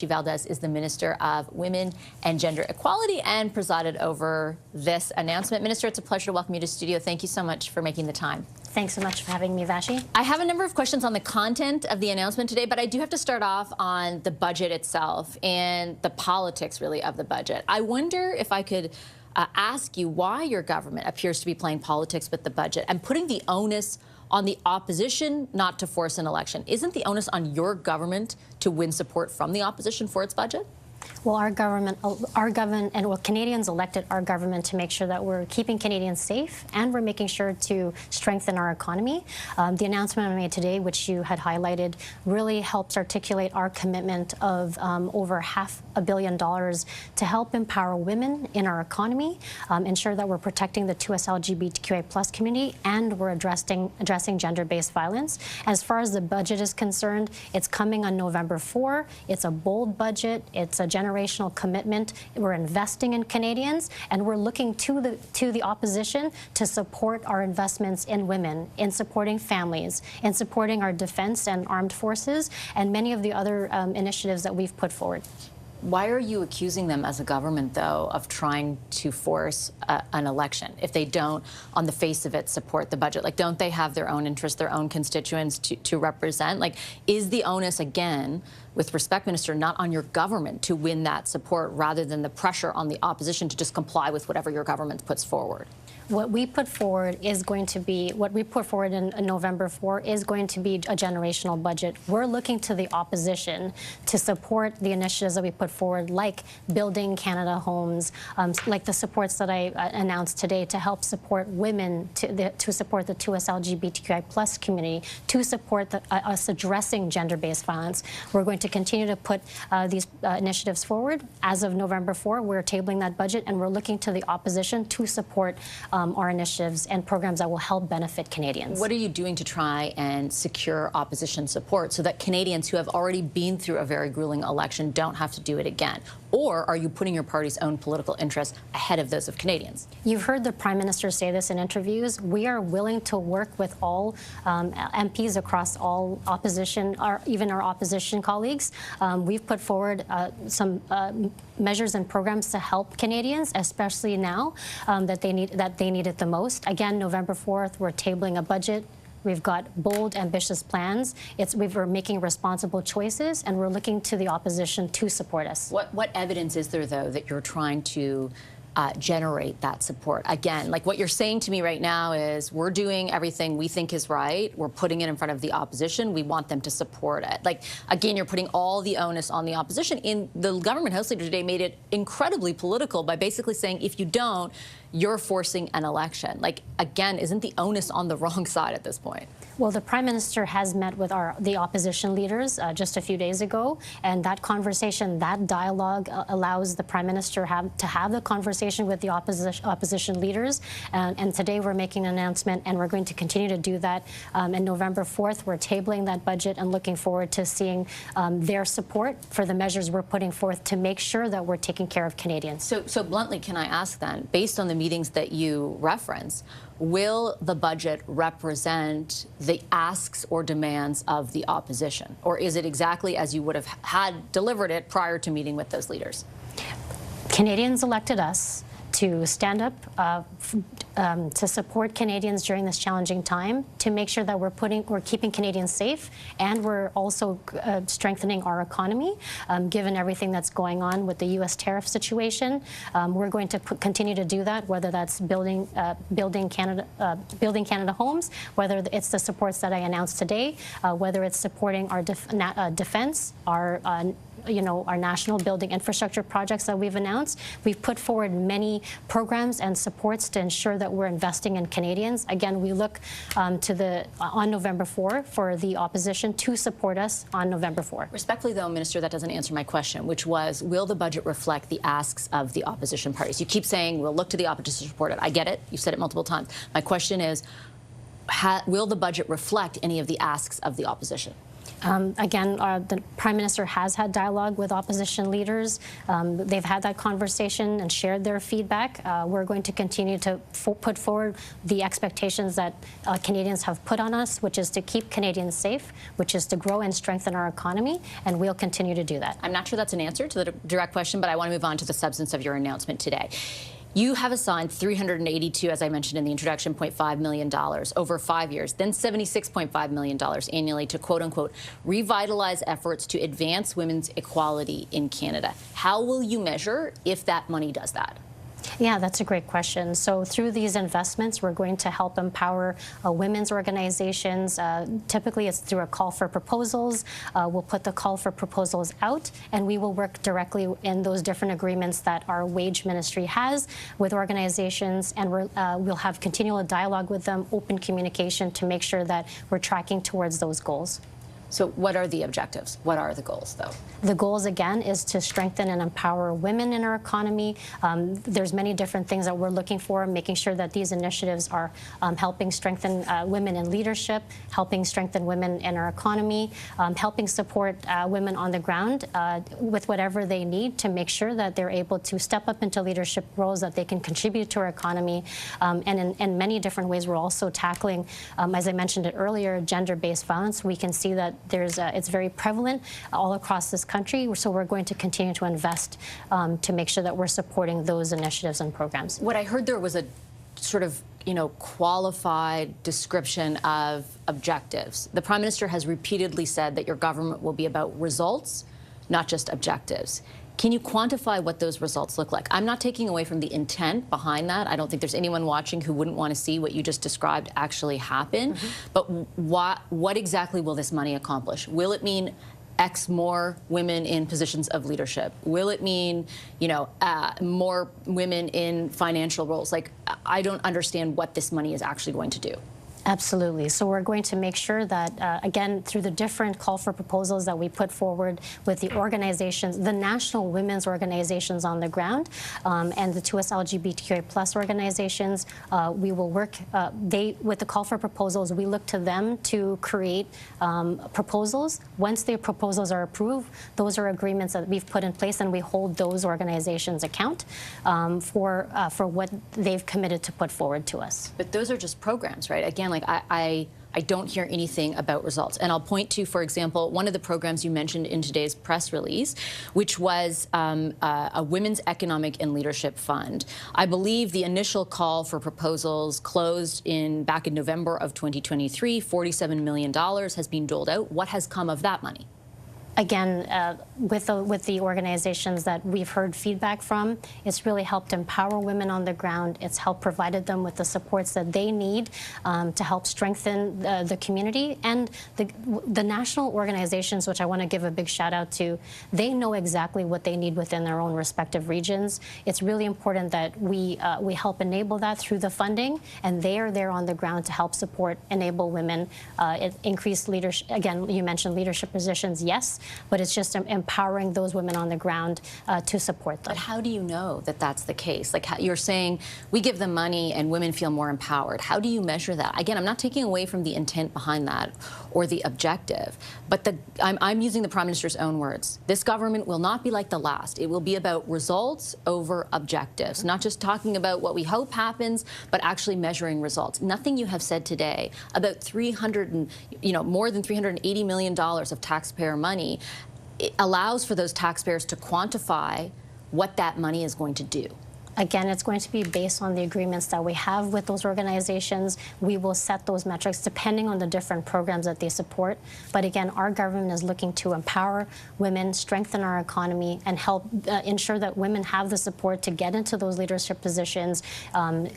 Valdez is the Minister of Women and Gender Equality and presided over this announcement. Minister, it's a pleasure to welcome you to studio. Thank you so much for making the time. Thanks so much for having me, Vashi. I have a number of questions on the content of the announcement today, but I do have to start off on the budget itself and the politics, really, of the budget. I wonder if I could ask you why your government appears to be playing politics with the budget and putting the onus on the opposition not to force an election. Isn't the onus on your government to win support from the opposition for its budget? Well, our government, Canadians elected our government to make sure that we're keeping Canadians safe and we're making sure to strengthen our economy. The announcement I made today, which you had highlighted, really helps articulate our commitment of over $500 million to help empower women in our economy, ensure that we're protecting the 2S LGBTQI+ community, and we're addressing gender-based violence. As far as the budget is concerned, it's coming on November 4. It's a bold budget. It's a generational commitment. We're investing in Canadians, and we're looking to the opposition to support our investments in women, in supporting families, in supporting our defense and armed forces, and many of the other initiatives that we've put forward. Why are you accusing them as a government, though, of trying to force an election if they don't, on the face of it, support the budget? Like, don't they have their own interests, their own constituents to represent? Like, is the onus, again, with respect, Minister, not on your government to win that support rather than the pressure on the opposition to just comply with whatever your government puts forward? What we put forward is going to be, what we put forward in November 4 is going to be a generational budget. We're looking to the opposition to support the initiatives that we put forward, like building Canada homes, like the supports that I announced today to help support women, to support the 2S LGBTQI+ community, to support us addressing gender-based violence. We're going to continue to put these initiatives forward. As of November 4, we're tabling that budget, and we're looking to the opposition to support our initiatives and programs that will help benefit Canadians. What are you doing to try and secure opposition support so that Canadians who have already been through a very grueling election don't have to do it again? Or are you putting your party's own political interests ahead of those of Canadians? You've heard the Prime Minister say this in interviews. We are willing to work with all MPs across all opposition, even our opposition colleagues. We've put forward some measures and programs to help Canadians, especially now that they need it the most. Again, November 4th, we're tabling a budget. We've got bold, ambitious plans. We're making responsible choices, and we're looking to the opposition to support us. What evidence is there, though, that you're trying to generate that support? Again, like what you're saying to me right now is we're doing everything we think is right. We're putting it in front of the opposition. We want them to support it. Like, again, you're putting all the onus on the opposition. The government House Leader today made it incredibly political by basically saying, if you don't, you're forcing an election. Like, again, isn't the onus on the wrong side at this point? Well, the Prime Minister has met with the opposition leaders just a few days ago, and that conversation, that dialogue allows the Prime Minister to have the conversation with the opposition leaders. And today we're making an announcement, and we're going to continue to do that. And November 4th, we're tabling that budget and looking forward to seeing their support for the measures we're putting forth to make sure that we're taking care of Canadians. So bluntly, can I ask then, based on the meetings that you reference, will the budget represent the asks or demands of the opposition? Or is it exactly as you would have had delivered it prior to meeting with those leaders? Canadians elected us to stand up to support Canadians during this challenging time, to make sure that we're keeping Canadians safe, and we're also strengthening our economy. Given everything that's going on with the U.S. tariff situation, we're going to continue to do that, whether that's building Canada homes, whether it's the supports that I announced today, whether it's supporting our defense, our national building infrastructure projects that we've announced. We've put forward many programs and supports to ensure that we're investing in Canadians. Again, we look on November 4 for the opposition to support us on November 4. Respectfully, though, Minister, that doesn't answer my question, which was, will the budget reflect the asks of the opposition parties? You keep saying we'll look to the opposition to support it. I get it. You've said it multiple times. My question is, will the budget reflect any of the asks of the opposition? Again, the Prime Minister has had dialogue with opposition leaders. They've had that conversation and shared their feedback. We're going to continue to put forward the expectations that Canadians have put on us, which is to keep Canadians safe, which is to grow and strengthen our economy, and we'll continue to do that. I'm not sure that's an answer to the direct question, but I want to move on to the substance of your announcement today. You have assigned $382, as I mentioned in the introduction, $0.5 million over 5 years, then $76.5 million annually to, quote unquote, revitalize efforts to advance women's equality in Canada. How will you measure if that money does that? Yeah, that's a great question. So through these investments, we're going to help empower women's organizations. Typically, it's through a call for proposals. We'll put the call for proposals out, and we will work directly in those different agreements that our wage ministry has with organizations, and we'll have continual dialogue with them, open communication to make sure that we're tracking towards those goals. So what are the objectives? What are the goals, though? The goals, again, is to strengthen and empower women in our economy. There's many different things that we're looking for, making sure that these initiatives are helping strengthen women in leadership, helping strengthen women in our economy, helping support women on the ground with whatever they need to make sure that they're able to step up into leadership roles, that they can contribute to our economy. And in many different ways, we're also tackling, as I mentioned it earlier, gender-based violence. We can see that it's very prevalent all across this country, so we're going to continue to invest to make sure that we're supporting those initiatives and programs. What I heard there was a sort of, qualified description of objectives. The Prime Minister has repeatedly said that your government will be about results, not just objectives. Can you quantify what those results look like? I'm not taking away from the intent behind that. I don't think there's anyone watching who wouldn't want to see what you just described actually happen. But what exactly will this money accomplish? Will it mean X more women in positions of leadership? Will it mean, more women in financial roles? Like, I don't understand what this money is actually going to do. Absolutely. So we're going to make sure that, again, through the different call for proposals that we put forward with the organizations, the national women's organizations on the ground, and the 2S LGBTQI+ organizations, we will work, with the call for proposals, we look to them to create proposals. Once the proposals are approved, those are agreements that we've put in place, and we hold those organizations account for what they've committed to put forward to us. But those are just programs, right? Again, I don't hear anything about results. And I'll point to, for example, one of the programs you mentioned in today's press release, which was a Women's Economic and Leadership Fund. I believe the initial call for proposals closed back in November of 2023. $47 million has been doled out. What has come of that money? Again, with the organizations that we've heard feedback from, it's really helped empower women on the ground. It's helped provided them with the supports that they need to help strengthen the community. And the national organizations, which I want to give a big shout out to, they know exactly what they need within their own respective regions. It's really important that we help enable that through the funding, and they are there on the ground to help support, enable women, increase leadership. Again, you mentioned leadership positions, yes, but it's just empowering those women on the ground to support them. But how do you know that that's the case? Like, you're saying we give them money and women feel more empowered. How do you measure that? Again, I'm not taking away from the intent behind that or the objective, but I'm using the Prime Minister's own words. This government will not be like the last. It will be about results over objectives, not just talking about what we hope happens, but actually measuring results. Nothing you have said today about more than $380 million of taxpayer money. It allows for those taxpayers to quantify what that money is going to do. Again, it's going to be based on the agreements that we have with those organizations. We will set those metrics depending on the different programs that they support. But again, our government is looking to empower women, strengthen our economy, and help ensure that women have the support to get into those leadership positions, and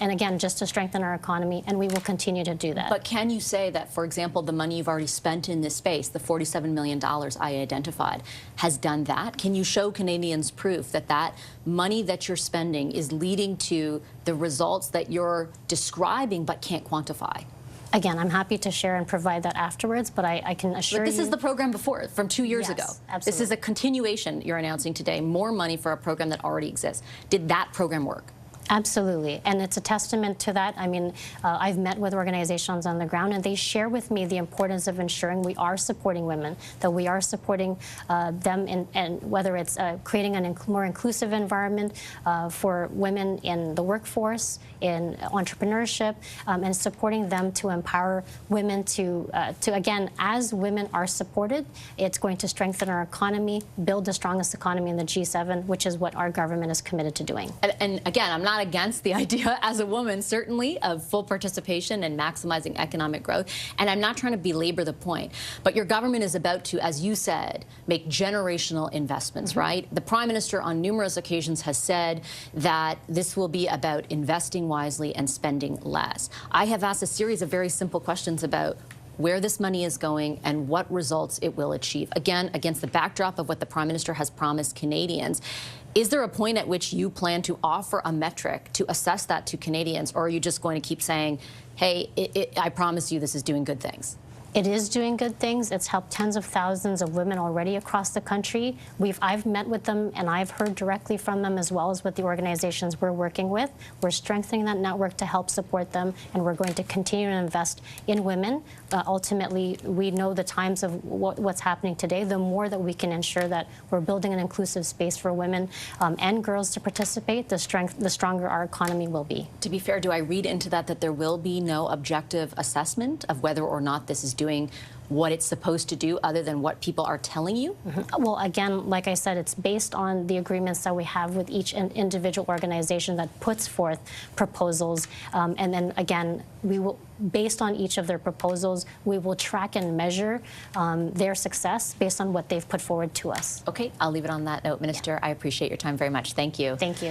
again, just to strengthen our economy, and we will continue to do that. But can you say that, for example, the money you've already spent in this space, the $47 million I identified, has done that? Can you show Canadians proof that that money that you're spending is leading to the results that you're describing but can't quantify? Again, I'm happy to share and provide that afterwards, but I can assure you... But this is the program before, from 2 years ago. Absolutely. This is a continuation you're announcing today, more money for a program that already exists. Did that program work? Absolutely, and it's a testament to that. I mean, I've met with organizations on the ground, and they share with me the importance of ensuring we are supporting women, that we are supporting them, and whether it's creating a more inclusive environment for women in the workforce, in entrepreneurship, and supporting them to empower women to again, as women are supported, it's going to strengthen our economy, build the strongest economy in the G7, which is what our government is committed to doing. And again, I'm not against the idea as a woman, certainly, of full participation and maximizing economic growth. And I'm not trying to belabor the point. But your government is about to, as you said, make generational investments, right? The Prime Minister on numerous occasions has said that this will be about investing wisely and spending less. I have asked a series of very simple questions about where this money is going and what results it will achieve. Again, against the backdrop of what the Prime Minister has promised Canadians. Is there a point at which you plan to offer a metric to assess that to Canadians, or are you just going to keep saying, hey, I promise you this is doing good things? It is doing good things. It's helped tens of thousands of women already across the country. I've met with them, and I've heard directly from them, as well as with the organizations we're working with. We're strengthening that network to help support them, and we're going to continue to invest in women. Ultimately, we know the times of what's happening today. The more that we can ensure that we're building an inclusive space for women and girls to participate, the stronger our economy will be. To be fair, do I read into that there will be no objective assessment of whether or not this is doing what it's supposed to do, other than what people are telling you? Well, again, like I said, it's based on the agreements that we have with each individual organization that puts forth proposals. And then again, we will, based on each of their proposals, we will track and measure their success based on what they've put forward to us. Okay, I'll leave it on that note. Minister, I appreciate your time very much. Thank you. Thank you.